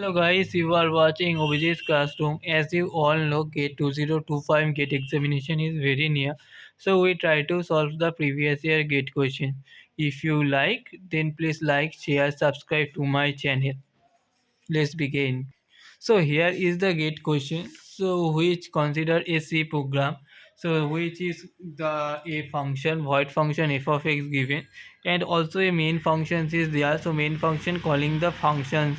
Hello guys, you are watching OBJ's classroom. As you all know, GATE 2025 GATE examination is very near. So we try to solve the previous year GATE question. If you like, then please like, share, subscribe to my channel. Let's begin. So here is the GATE question. So which consider a C program. So which is the a function, void function f of x given, and also a main function is there. So main function calling the functions,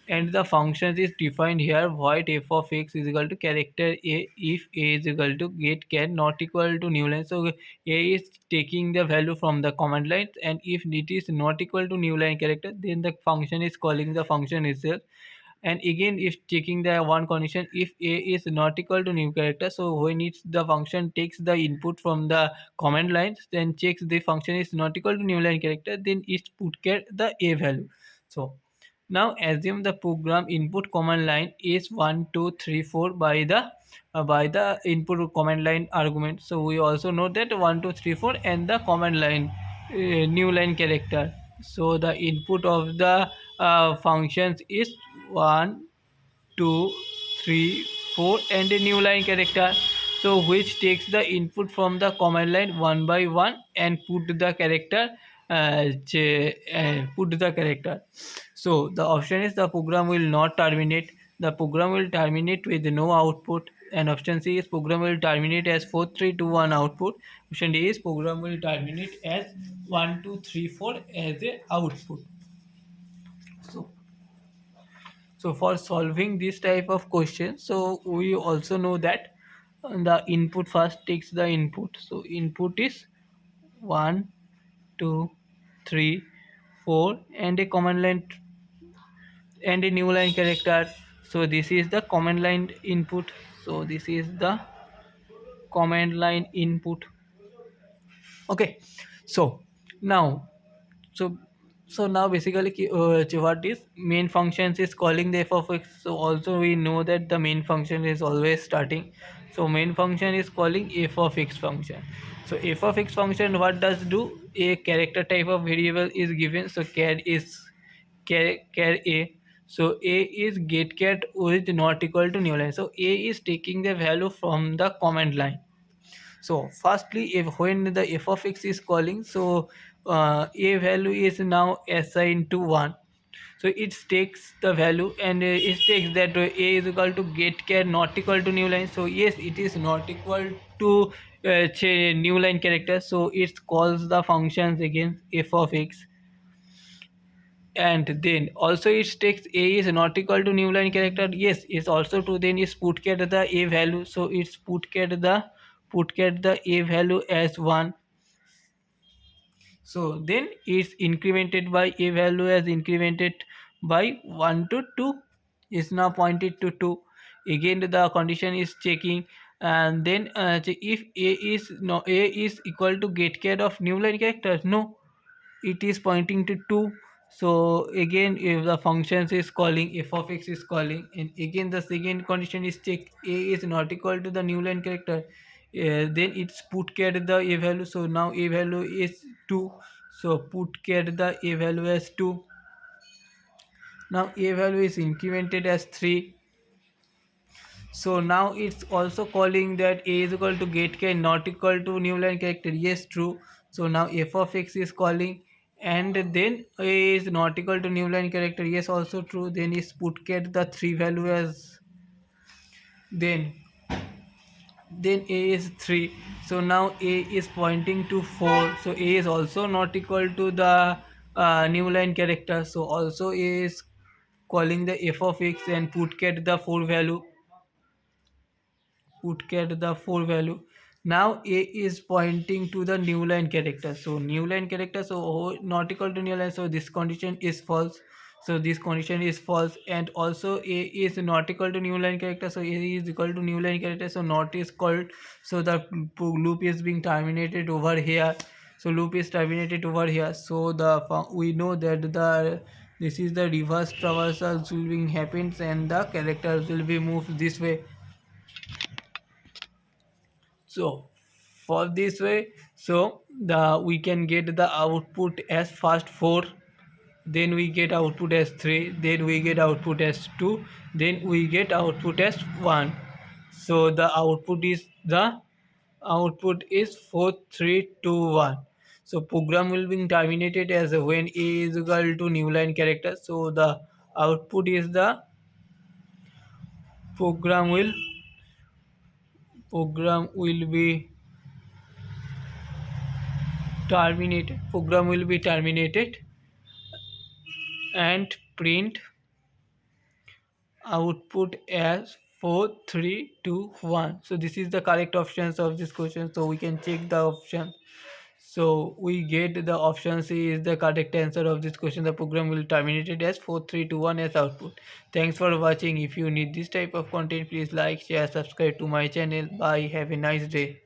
and the function is defined here. Void f of x is equal to character a if a is equal to get char not equal to new line. So a is taking the value from the command line, and if it is not equal to new line character, then the function is calling the function itself. And again, if checking the one condition, if a is not equal to new character, so when it's the function takes the input from the command lines, then checks the function is not equal to new line character, then it put care the a value. So now assume the program input command line is 1 2 3 4 by the input command line argument. So we also know that 1 2 3 4 and the command line new line character. So the input of the functions is 1 2 3 4 and a new line character. So which takes the input from the command line one by one and put the character put the character. So the option is the program will not terminate. The program will terminate with no output. And option C is program will terminate as 4 3 2 1 output. Option D is program will terminate as 1 2 3 4 as a output. So for solving this type of question, so we also know that the input first takes the input. So input is 1 2 3 4 and a command line and a new line character. So this is the command line input. So this is the command line input. Okay. So now, so now basically what is main functions is calling the f of x. So also we know that the main function is always starting. So main function is calling f of x function. So f of x function what does do, a character type of variable is given. So char a. So a is get char with not equal to new line. So a is taking the value from the command line. So firstly, if when the f of x is calling, so a value is now assigned to 1. So it takes the value and it takes that a is equal to get char not equal to new line. So yes, it is not equal to new line character. So it calls the functions again f of x, and then also it takes a is not equal to new line character. Yes, it's also true. Then is put get the a value. So it's put get the a value as 1. So then it's incremented by a value as incremented by 1 to 2 is now pointed to 2. Again the condition is checking, and then if a is equal to get care of new line character, no, it is pointing to 2. So again, if the functions is calling, f of x is calling, and again the second condition is check, a is not equal to the new line character, then it's put care the a value. So now a value is 2. So put care the a value as 2. Now a value is incremented as 3. So now it's also calling that a is equal to get k not equal to new line character. Yes, true. So now f of x is calling, and then a is not equal to new line character. Yes, also true. Then is put get the 3 value as, then a is 3. So now a is pointing to 4. So a is also not equal to the new line character. So also a is calling the f of x and put get the 4 value, put get the 4 value. Now a is pointing to the new line character. So new line character, so not equal to new line, so this condition is false. So this condition is false, and also a is not equal to new line character. So a is equal to new line character, so not is called. So the loop is being terminated over here. So loop is terminated over here. So we know that the this is the reverse traversal will being happens, and the characters will be moved this way. So for this way, so the we can get the output as first 4. then we get output as 3, then we get output as 2, then we get output as 1. So the output is 4 3 2 1. So program will be terminated as when a is equal to new line character. So the output is the program will be terminated and print output as 4321. So this is the correct options of this question, so we can check the option. So we get the option C is the correct answer of this question. The program will terminate it as 4321 as output. Thanks for watching. If you need this type of content, please like, share, subscribe to my channel. Bye, have a nice day.